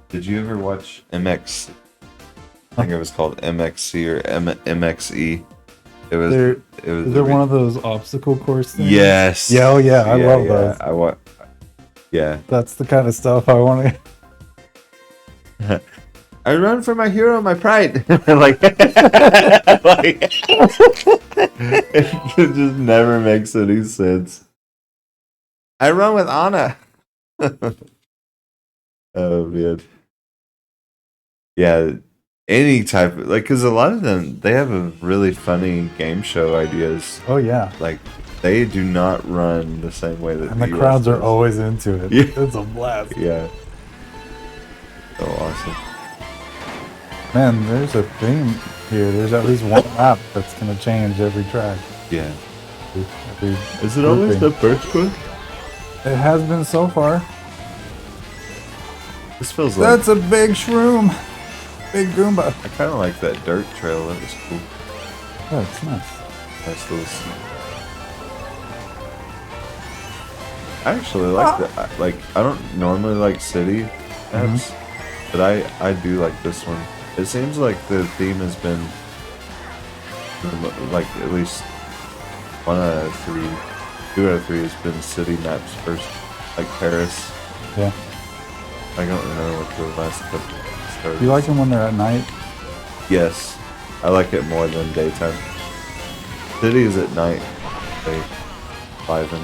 Did you ever watch MX? I think it was called MXC or MXE. It was. There, It was. is there one of those obstacle course things? Yes. Yeah, oh yeah, I love those. Yeah. That's the kind of stuff I want I run for my hero, my pride. like, it just never makes any sense. I run with Anna. Oh man. Yeah, any type of, like, because a lot of them, they have a really funny game show ideas. Oh yeah, Like, they do not run the same way that and the US crowds are does. always into it. Yeah. It's a blast. Yeah. So awesome. Man, there's a theme here. There's at least one map that's gonna change every track. Yeah. Every Is it always grouping. the first one? It has been so far. This feels like, That's a big shroom. Big Goomba. I kind of like that dirt trail. That was cool. Oh, it's nice. Nice little scene. I actually like that. Like, I don't normally like city maps, but I do like this one. It seems like the theme has been like at least 1 out of 3, 2 out of 3 has been city maps first, like Paris. Yeah. I don't remember what the last couple started. Do you like them when they're at night? Yes, I like it more than daytime. Cities at night, they liven.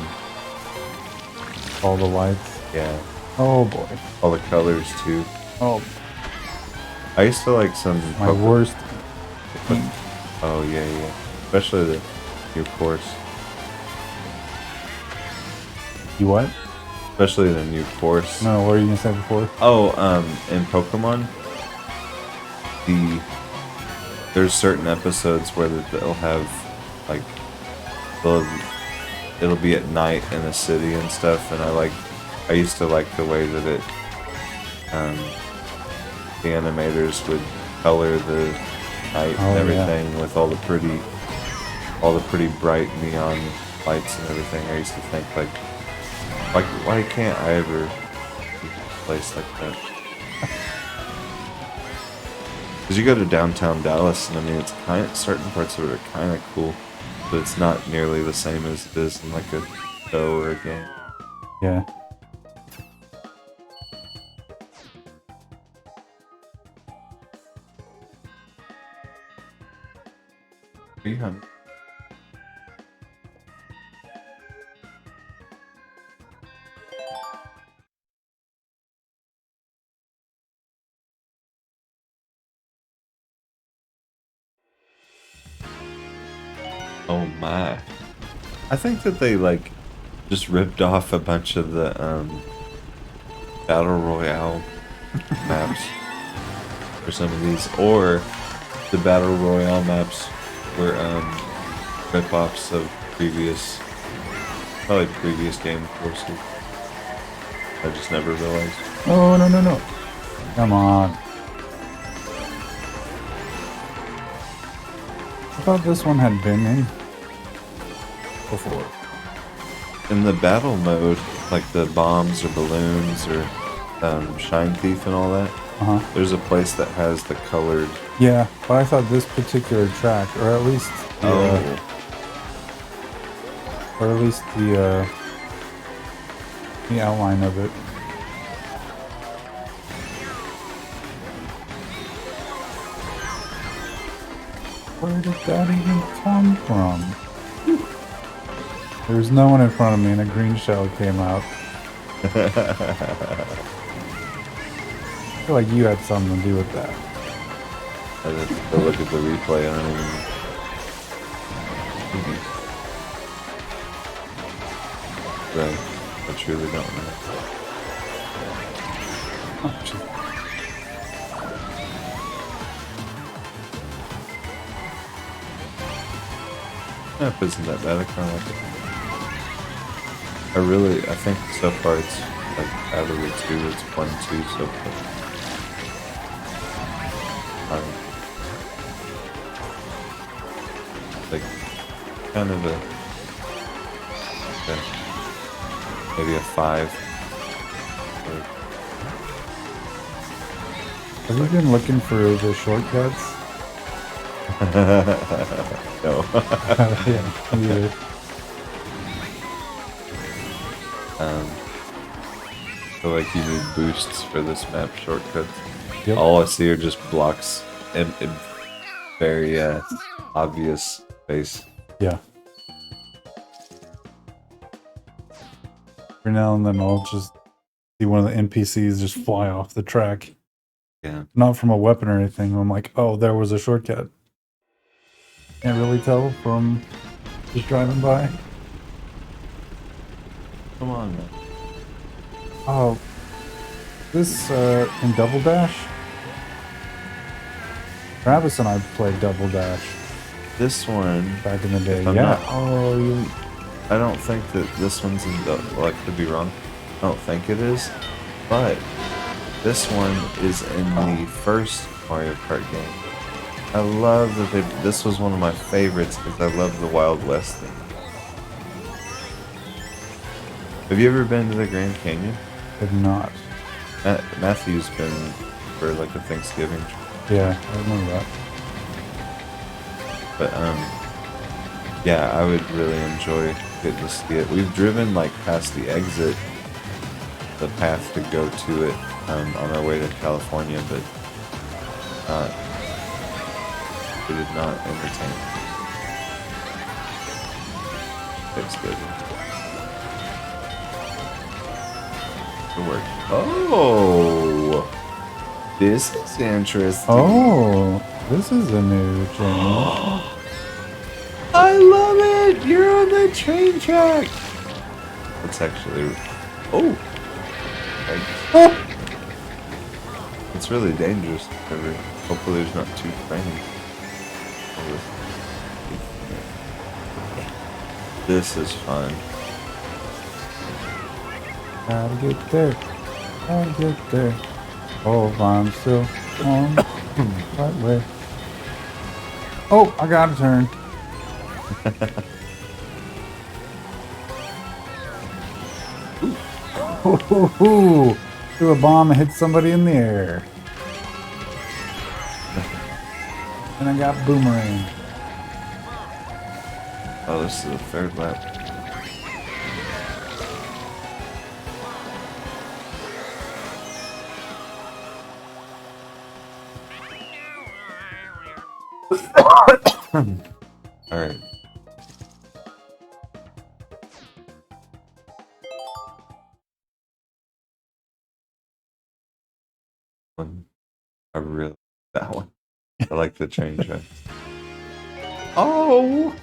All the lights. Yeah, Oh boy. all the colors too. Oh, I used to like some. my worst. Oh yeah, yeah. Especially the new course. You what? Especially the new course. No, what were you gonna say before? Oh, in Pokemon, there's certain episodes where they'll have like it'll be at night in a city and stuff, and I used to like the way that the animators would color the night and everything with all the pretty bright neon lights and everything. I used to think like why can't I ever be a place like that? Because you go to downtown Dallas, and I mean, it's certain parts of it are kind of cool, but it's not nearly the same as it is in like a show or a game. Yeah. Are you hungry? Oh my. I think that they like just ripped off a bunch of the Battle Royale maps for some of these, or the Battle Royale maps were rip-offs of probably previous game courses. I just never realized. Oh, no, no, no. Come on. I thought this one had been in before. In the battle mode, like the bombs or balloons or Shine Thief and all that, there's a place that has the colored. Yeah, but I thought this particular track, or at least the outline of it. Where did that even come from? There was no one in front of me and a green shell came out. I feel like you had something to do with that. I have to go look at the replay. I don't even. Right. I truly don't know. Oh, gee. Map isn't that bad. I kind of like it. I think so far it's like out of the 2, it's 1-2 so far. Like kind of maybe a 5. Have you been looking for the shortcuts? No. Yeah, me either. So like you need boosts for this map shortcuts. Yep. All I see are just blocks in very obvious space. Yeah. Every now and then I'll just see one of the NPCs just fly off the track. Yeah. Not from a weapon or anything. I'm like, oh, there was a shortcut. Can't really tell from just driving by. Come on, man. Oh, this in Double Dash? Travis and I played Double Dash This one, back in the day. if I'm Yeah. not- oh, I don't think that this one's in. Well, I could be wrong. I don't think it is, but this one is in the first Mario Kart game. I love that this was one of my favorites because I love the Wild West thing. Have you ever been to the Grand Canyon? Have not. Matthew's been for like a Thanksgiving trip. Yeah, I remember that. But yeah, I would really enjoy getting to see it. We've driven like past the exit, the path to go to it on our way to California, but it did not entertain. It's good. Good work. Oh, this is interesting. Oh, this is a new change. I love it! You're on the train track! It's actually... Oh! It's really dangerous. Hopefully there's not two trains. This is fun. Gotta get there. Gotta get there. Oh, I'm still on the right way. Oh, I got a turn. Ooh, threw a bomb and hit somebody in the air. And I got boomerang. Oh, this is the third lap. Alright. I really that one. I like the train tracks. Oh!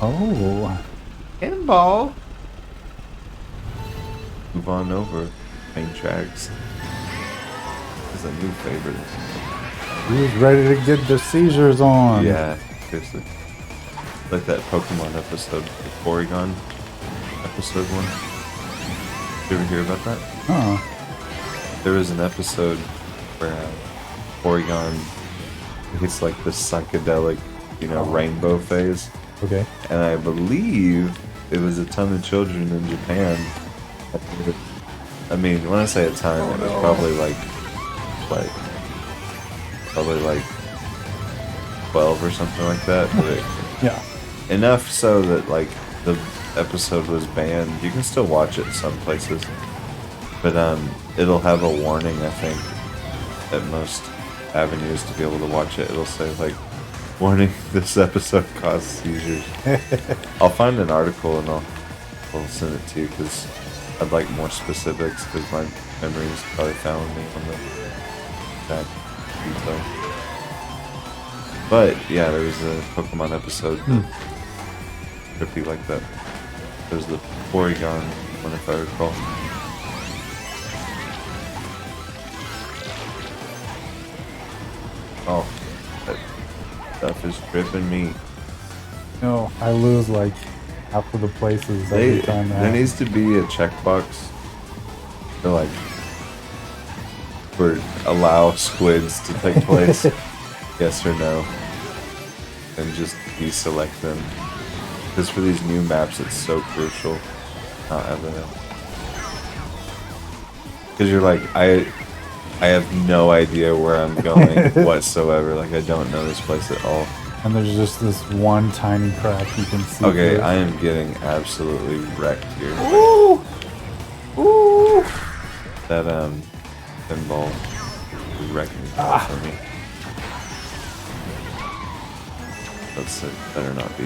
Oh, Pinball! Move on over. Train tracks. This is a new favorite. he was ready to get the seizures on. Yeah, seriously. Like that Pokemon episode, the Porygon episode 1. Did you ever hear about that? Huh. There was an episode where Porygon hits like this psychedelic, rainbow phase. Okay. And I believe it was a ton of children in Japan. I mean, when I say a ton, it was probably like 12 or something like that. But Yeah. enough so that like the episode was banned. You can still watch it some places, but it'll have a warning, I think, at most avenues to be able to watch it. It'll say like, warning, this episode caused seizures. I'll find an article and I'll send it to you because I'd like more specifics because my memory is probably failing me on that detail. But yeah, there was a Pokemon episode trippy like that. There's the Porygon one, if I recall. Oh, that stuff is tripping me. No, I lose like half of the places every time. There needs to be a checkbox for allow squids to take place. Yes or no. And just deselect them. Because for these new maps, it's so crucial not having it. Because you're like, I I have no idea where I'm going whatsoever. Like, I don't know this place at all. And there's just this one tiny crack you can see. Okay, through. I am getting absolutely wrecked here. Ooh! Ooh! That, pinball is wrecking it for me. That's it. Better not be.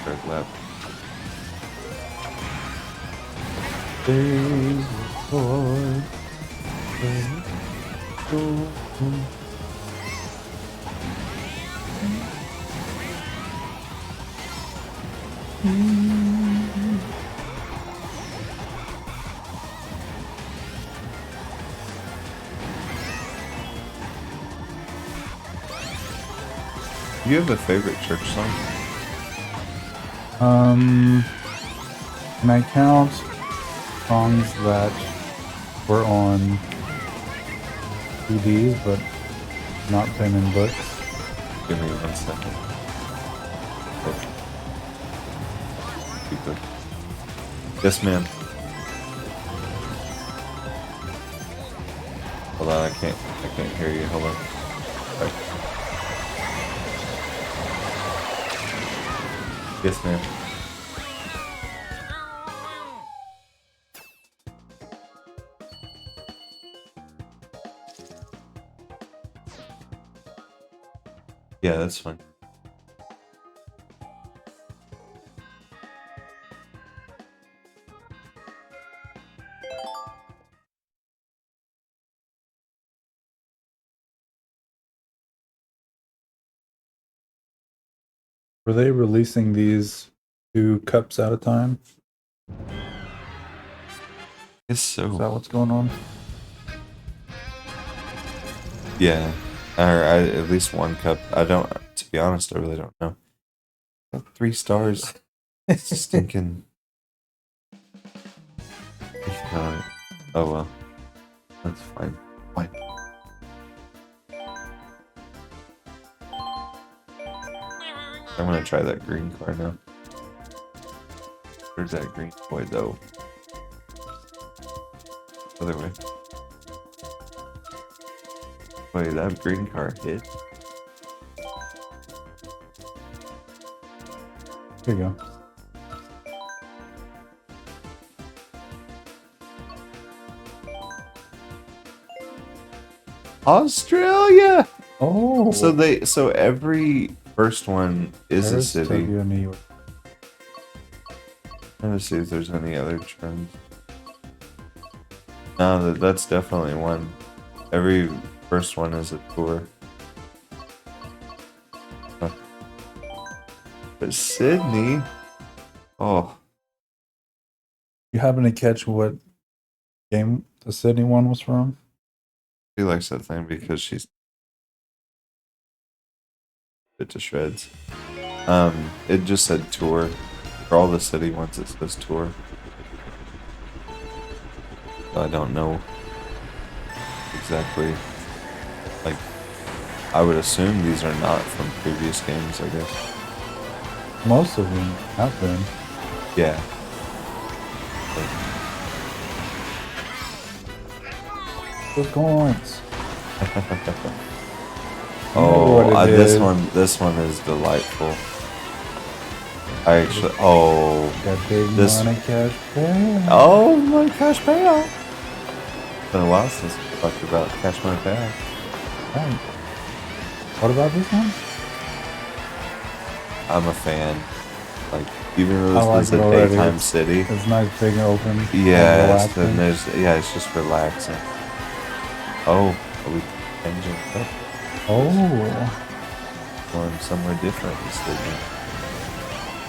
Third lap. Do you have a favorite church song? Can I count songs that were on CDs but not been in books? Give me 1 second. Oh. Yes, ma'am. Hold on, I can't hear you. Hold on. Right. Yes, ma'am. Yeah, that's fine. Were they releasing these 2 cups at a time? It's so. Is that what's going on? Yeah, or at least 1 cup. I don't. To be honest, I really don't know. 3 stars. Stinking. Oh well, that's fine. Fine. I'm gonna try that green car now. Where's that green boy though? Other way. Wait, that green car hit? Here you go. Australia! Oh! So every first one is a city. Tokyo, New York. Let me see if there's any other trends. No, that's definitely one. Every first one is a tour. Huh. But Sydney... Oh. You happen to catch what game the Sydney one was from? She likes that thing because she's... bit to shreds. It just said tour. For all the city ones, it says tour. So I don't know exactly. Like, I would assume these are not from previous games, I guess. Most of them have been. Yeah. Those coins. Oh, this one is delightful. I actually, That big this- money cash payout. oh my cash payout. It's been a while since we talked about cash money payout. Right. What about this one? I'm a fan. Like, even though I this like is it a already. daytime city. It's nice, big, and open. Yeah, relaxing. it's just relaxing. Oh, are we changing stuff? Oh. Going somewhere different this evening.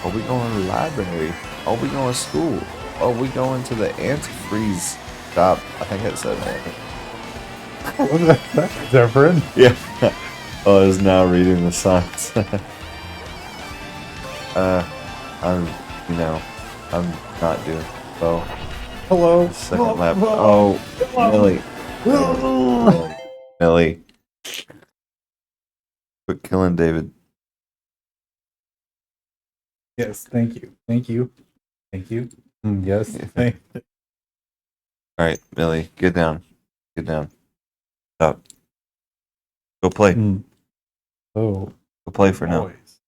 Are we going to the library? Are we going to school? Are we going to the antifreeze shop? I think it said that. That's different. Yeah. Oh, I was now reading the signs. I'm not doing well. Hello. Second lap. Oh, Millie. Millie. Quit killing David. Yes, thank you. Thank you. Thank you. Yes, Yeah. thank Alright, Millie, get down. Get down. Stop. Go play. Oh, Go play for now. boys.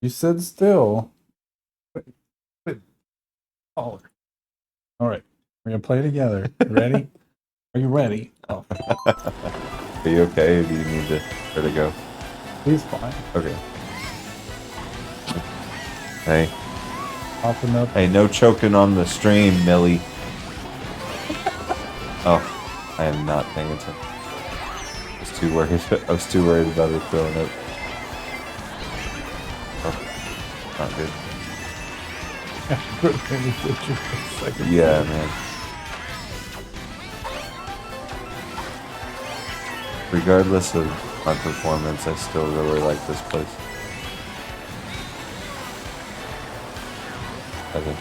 You said still. Wait. Oh. All right. We're gonna play together. Ready? Are you ready? Oh, Are you okay, or do you need to where to go? he's fine. Okay. Hey. Popping up. Hey, no choking on the stream, Millie. Oh, I am not paying attention. I was too worried about it throwing up. Oh, not good. Yeah, man. Regardless of my performance, I still really like this place. Okay.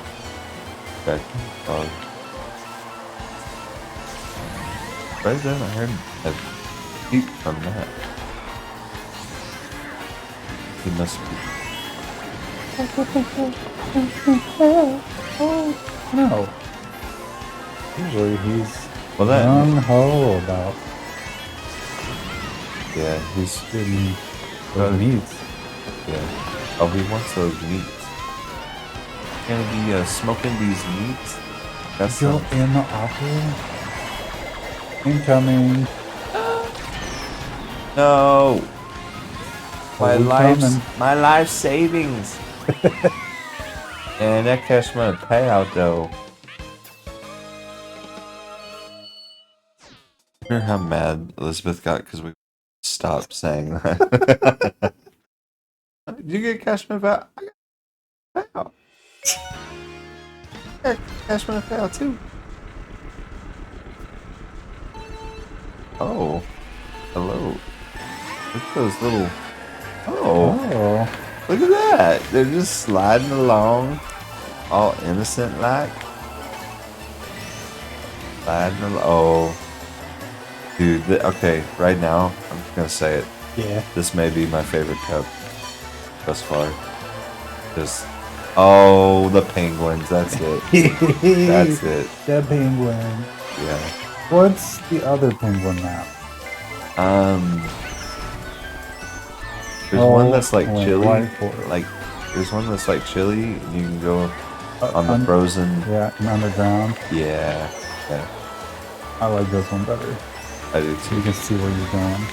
Right then, I heard a peep from that. He must be. No. Usually he's Well, that. gung-ho about Yeah, he's. getting those meats. Yeah. Oh, he wants those meats. Gonna be smoking these meats. That's Go in the opera. Incoming. No. Coming. My life savings. And that cashed my payout though. I wonder how mad Elizabeth got because we stopped saying that. Did you get cash my payout? I got payout. I got cash my payout too. Oh. Hello. Look at those little. Oh. Look at that. They're just sliding along. All innocent like. Sliding along. Oh. Dude, okay, right now, I'm just gonna say it. Yeah. This may be my favorite cup thus far. Just. Oh, the penguins. That's it. That's it. The penguin. Yeah. What's the other penguin map? There's one that's like wait, chili. whiteboard. Like, there's one that's like chili, and you can go on the frozen. Yeah, and underground. Yeah. Yeah. I like this one better. I do You too. can see where you're going.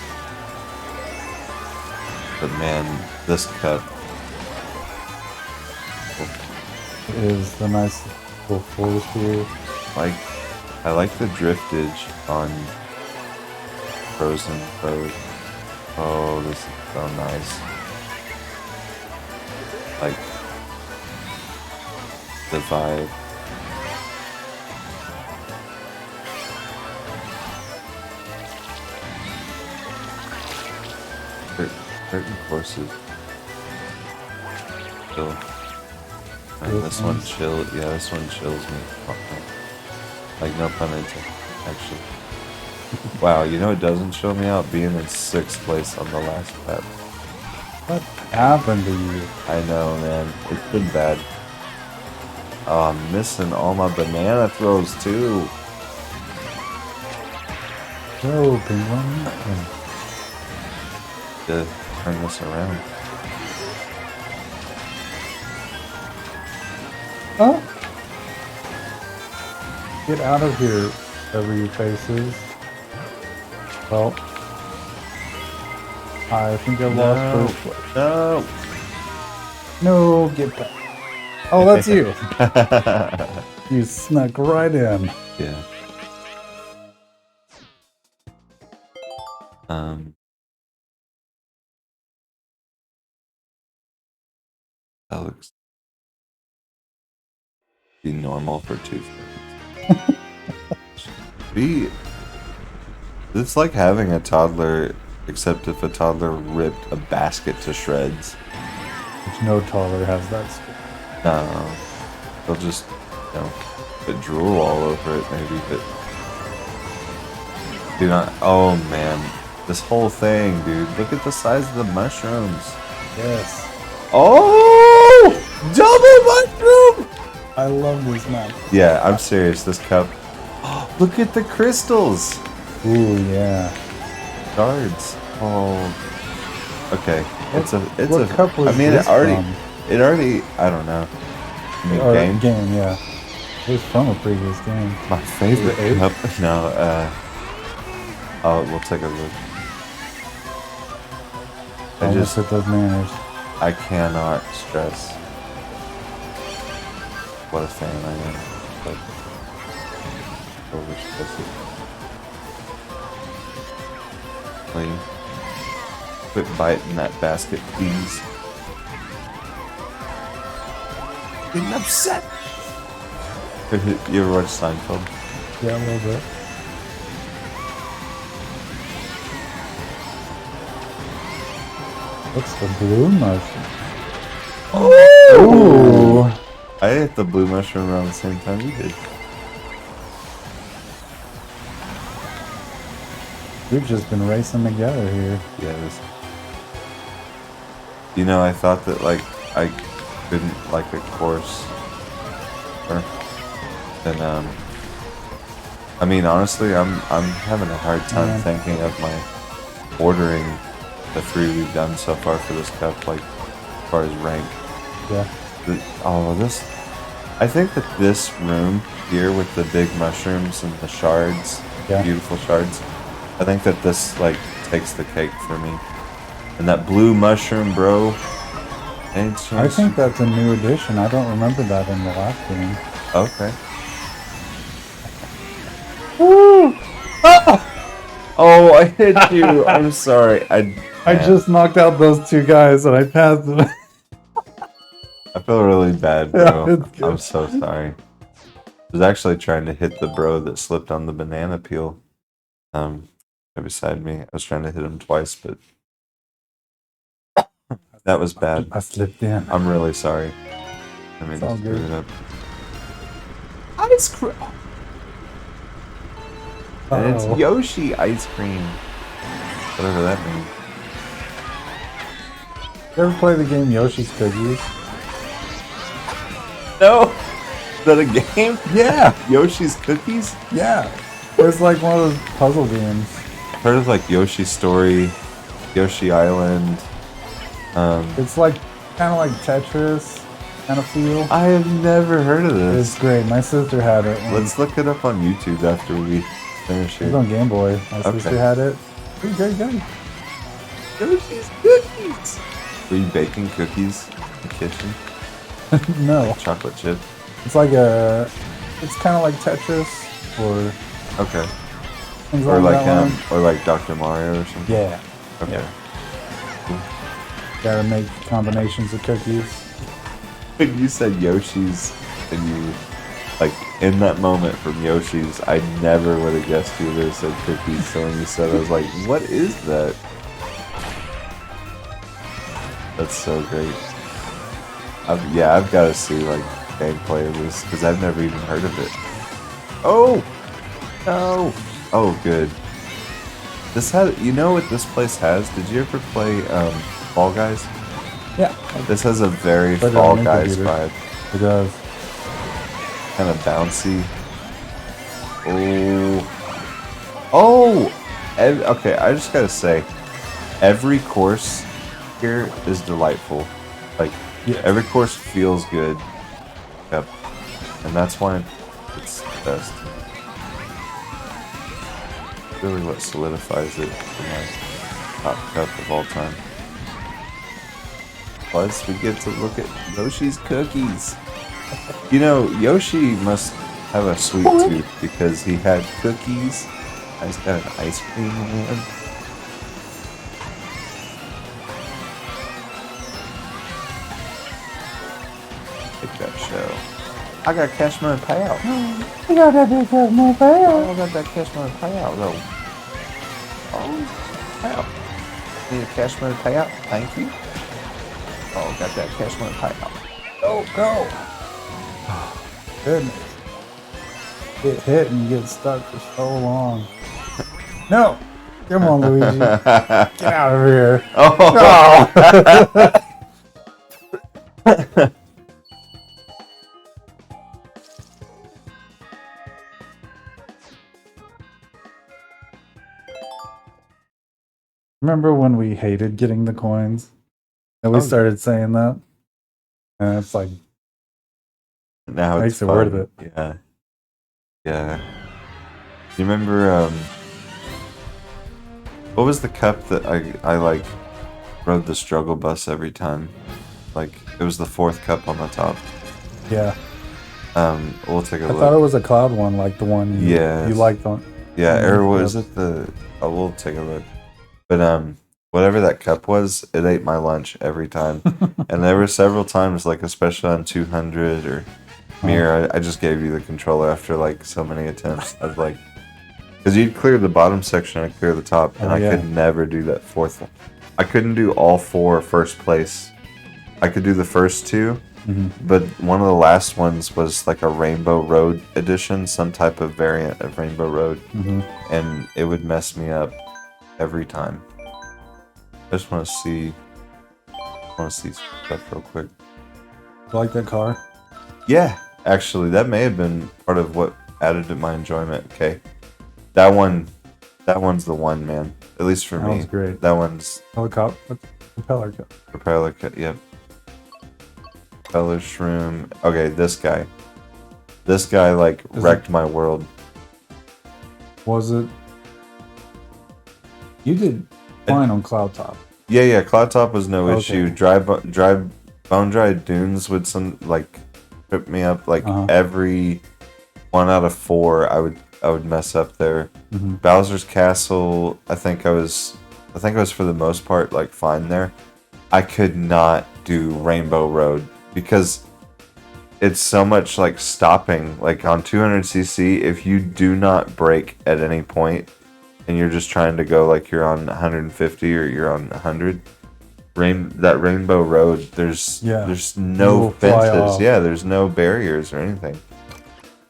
But man, this cup. It is the nice little forest here. Like, I like the driftage on Frozen Road. Oh, this is so nice. Like, the vibe. Certain courses. Chill. And this one chill. Yeah, this one chills me. Like, no pun intended, actually. Wow, you know it doesn't chill me out? Being in 6th place on the last lap. What happened to you? I know, man. It's been bad. Oh, I'm missing all my banana throws, too. Go, penguin. To turn this around. Huh? Get out of here, whoever your face is. Well, I think I lost first place. No. No, get back. Oh, that's you. You snuck right in. Yeah. That looks be normal for 2 seconds. It's like having a toddler, except if a toddler ripped a basket to shreds. Which no toddler has that skill. No, they'll just, put drool all over it, maybe, but do not. Oh man, this whole thing, dude. Look at the size of the mushrooms. Yes. Oh, double mushroom! I love this map. Yeah, I'm serious. This cup. Look at the crystals. Ooh, yeah. Shards. Oh. Okay. What cup was I mean, this from? it already, I don't know. New Or game? game, yeah. It was from a previous game. My favorite Eight? cup? No, oh, we'll take a look. Almost hit those manners. I cannot stress what a fan I am. But, overstress it. Please. Quit biting that basket, please. Getting upset. You ever watch Seinfeld? Yeah, a little bit. What's the blue mushroom? Ooh! I ate the blue mushroom around the same time you did. We've just been racing together here. Yes. You know, I thought that like I couldn't like a course. And I mean honestly, I'm having a hard time thinking of my ordering the 3 we've done so far for this cup, like as far as rank. Yeah. I think that this room here with the big mushrooms and the shards, beautiful shards, I think that this like takes the cake for me. And that blue mushroom, bro. I think that's a new addition. I don't remember that in the last game. Okay. Woo! Oh, I hit you. I'm sorry. I just knocked out those 2 guys and I passed them. I feel really bad, bro. Yeah, I'm so sorry. I was actually trying to hit the bro that slipped on the banana peel. Right beside me. I was trying to hit him twice, but that was bad. I slipped in. I'm really sorry. I mean, all good. it up. Ice cream. And it's Yoshi ice cream. Whatever that means. You ever play the game Yoshi's Cookies? No! Is that a game? Yeah! Yoshi's Cookies? Yeah! It's like one of those puzzle games. I've heard of like Yoshi's Story, Yoshi Island. It's like kind of like Tetris kind of feel. I have never heard of this. It's great. My sister had it. Let's look it up on YouTube after we finish It's it. on Game Boy. My sister had it. It was very good. Yoshi's Cookies! Were you baking cookies in the kitchen? No. Chocolate chip? It's like it's kind of like Tetris or Okay. things Or like that one. or like Dr. Mario or something? Yeah. Okay. Yeah. Gotta make combinations of cookies. When you said Yoshi's and you, like, in that moment from Yoshi's, I never would have guessed you would have said cookies. So when you said it, I was like, what is that? That's so great. I've got to see, like, gameplay of this, because I've never even heard of it. Oh! No! Oh, good. This had, you know what this place has? Did you ever play, Fall Guys? Yeah. This has a very Fall Guys vibe. It does. Kind of bouncy. Oh! Okay, I just gotta say, every course here is delightful. Like, every course feels good. Yep. And that's why it's the best. Really what solidifies it for my top cup of all time. Plus, we get to look at Yoshi's cookies. You know, Yoshi must have a sweet tooth because he had cookies. He's got an ice cream man. Take that show. I got cash money payout. You got that big cash money payout. I got that cash money payout though. Oh, payout. Need a cash money payout? Thank you. Oh, got that cash money payout. Go. Goodness. Get hit and you get stuck for so long. No! Come on, Luigi. Get out of here. Oh! Remember when we hated getting the coins? And we Oh, started saying that? And it's like, now it's makes it worth fun. it. Yeah. Yeah. You remember, what was the cup that I like rode the struggle bus every time? Like, it was the fourth cup on the top. Yeah. We'll take a I look. thought it was a cloud one, like the one you Yes. liked on. Yeah, on or the was cups. it the... Oh, we'll take a look. But, whatever that cup was, it ate my lunch every time. And there were several times, like, especially on 200 or Mirror, I just gave you the controller after, like, so many attempts. I was like... Because you'd clear the bottom section, I'd clear the top, and I yeah. could never do that fourth one. I couldn't do all four first place. I could do the first two, but one of the last ones was like a Rainbow Road edition, some type of variant of Rainbow Road, and it would mess me up every time. I just want to see stuff real quick. You like that car? Yeah, actually, that may have been part of what added to my enjoyment. Okay, that one's the one, man. At least for me. That one's great. That one's Propeller cup. propeller cut. Yep. Propeller Shroom. Okay, this guy. This guy like wrecked my world. Was it? You did fine on Cloud Top. Yeah. Cloud Top was no Okay. issue. Bone dry dunes would like trip me up. Like every 1 out of 4, I would mess up there. Bowser's Castle. I think I was for the most part like fine there. I could not do Rainbow Road because it's so much like stopping. Like on 200cc, if you do not brake at any point and you're just trying to go like you're on 150 or you're on 100, that Rainbow Road, there's no fences. Yeah, there's no barriers or anything.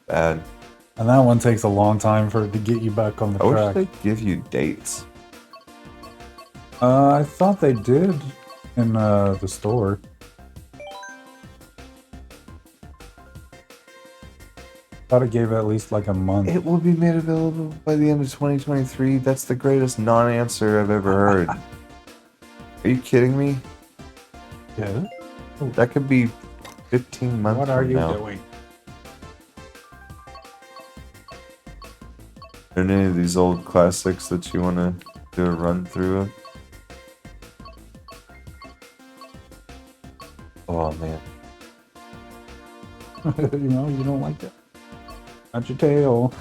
Bad. And that one takes a long time for it to get you back on the track. I wish they give you dates. I thought they did in the store. Thought it gave at least like a month. It will be made available by the end of 2023. That's the greatest non-answer I've ever heard. Are you kidding me? Yeah. That could be 15 months What are from you now. doing? Are there any of these old classics that you want to do a run through of? Oh man. You don't like that. Not your tail.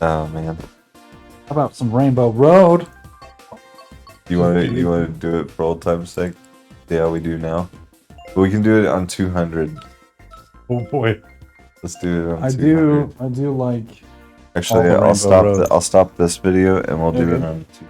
Oh man. How about some Rainbow Road? You want to do it for old time's sake? Yeah, we do now. But we can do it on 200. Oh boy. Let's do it on 200. I do like. Actually, all the I'll Rainbow Roads. stop this video and we'll do it Okay. on 200.